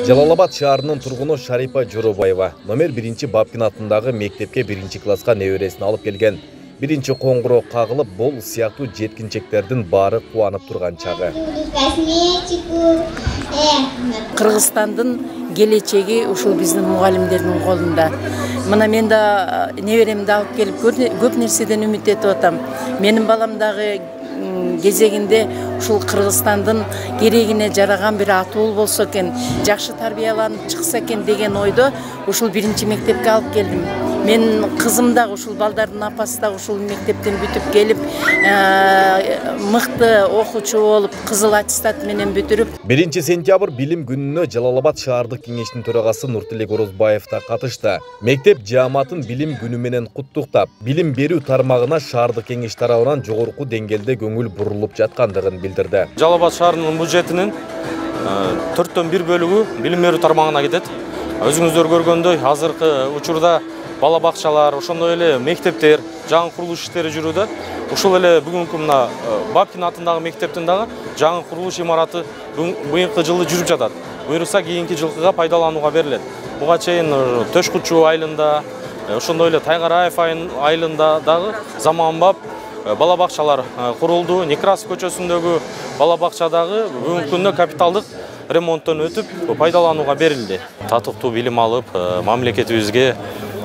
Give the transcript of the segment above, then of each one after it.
Жалал-Абад шаарынын тургуну Шарипа Жоробаева номер 1 Бабкин атындагы мектепке 1 класска небересин алып келген. Биринчи коңгуроо кагылып, бол сыяктуу жеткинчектердин баары кубанып турган чагы. Кыргызстандын келечеги ушул биздин мугалимдердин колунда. Мына мен да неберемди алып келип көп нерседен үмүт этип атам. Менин балам дагы кезегинде ушул Кыргызстандын керегине жараган бир атуу болсо экен, жакшы тарбияланып чыкса экен деген ойдо ушул 1 мектепке алып келдим. Мен кызым да ушул балдардын апасы да ушул мектептен бүтүп келип, мыкты окуучу болуп, кызыл аттестат менен бүтүрүп. 1 сентябрь билим күнүнө Жалал-Абад шаардык кеңештин төрагасы Нуртилек Орозбаев да катышты. Мектеп жааматын билим күнү менен куттуктап, билим берүү тармагына шаардык кеңеш тарабынан жогорку деңгээлде көңүл бурулуп жаткандыгын билдирди. Жалал-Абад шаарынын бюджетинин 4/1 бөлүгү билим берүү тармагына кетет. Өзүңүздөр көргөндөй, азыркы учурда бала бакчалар, ошондой эле мектептер, жаңы курулуш иштери жүрүүдө. Ушул эле бүгүнкү мына Бабкин атындагы мектептин дагы жаңы курулуш имараты быйылкы жылы жүрүп жатат. Буйрукса кийинки жылкыга пайдаланууга берилет. Буга чейин Төшкүчүү айылында, ошондой эле Тайгараев айылында дагы заманбап бала бакчалар курулду. Некрасов көчөсүндөгү бала бакчадагы бүгүнкү күндө капиталдык ремонттон өтүп пайдаланууга берилди. Татыктуу билим алып, мамлекетибизге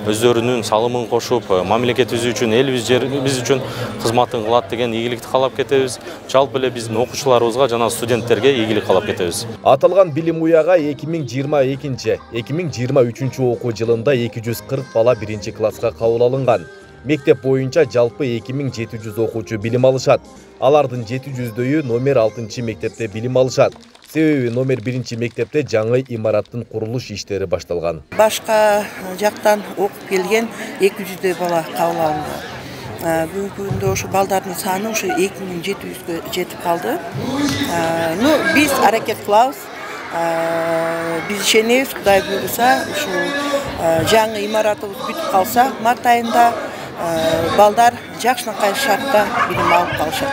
өздөрүнүн салымын кошуп, мамлекетибиз үчүн, элибиз жерибиз үчүн кызматын кылат деген ийгиликти каалап кетебиз. Жалпы эле биздин окуучуларыбызга жана студенттерге ийгилик каалап кетебиз. Аталган билим уяга 2022-2023 окуу жылында 240 бала 1 класска кабыл алынган. Мектеп боюнча жалпы 2700 окуучу билим алышат. Алардын 700дөйү номер 6 мектепте билим алышат. Себеби номер 1 мектепте жаңы имараттын курулуш иштери башталган. Башка жактан окуп келген 200дөй бала кабыл алынды. Бүгүнкү күндө ошо балдардын саны ошо 2700гө жетип калды. Биз аракет кылабыз. Биз ишенебиз, Кудай буйруса, ушул жаңы имаратыбыз бүтүп калса, март айында балдар жакшынакай шартта билим алып калышат.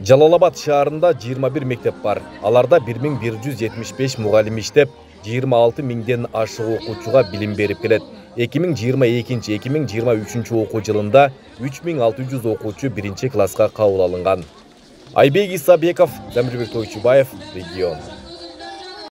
Жалал-Абад шаарында 21 мектеп бар. Аларда 1175 мугалим иштеп, 26 миңден ашык окуучуга билим берип келет. 2022-2023 окуу жылында 3600 окуучу 1 класска кабыл алынган. Айбек Исабеков, Замирбек Тойчубаев, регион.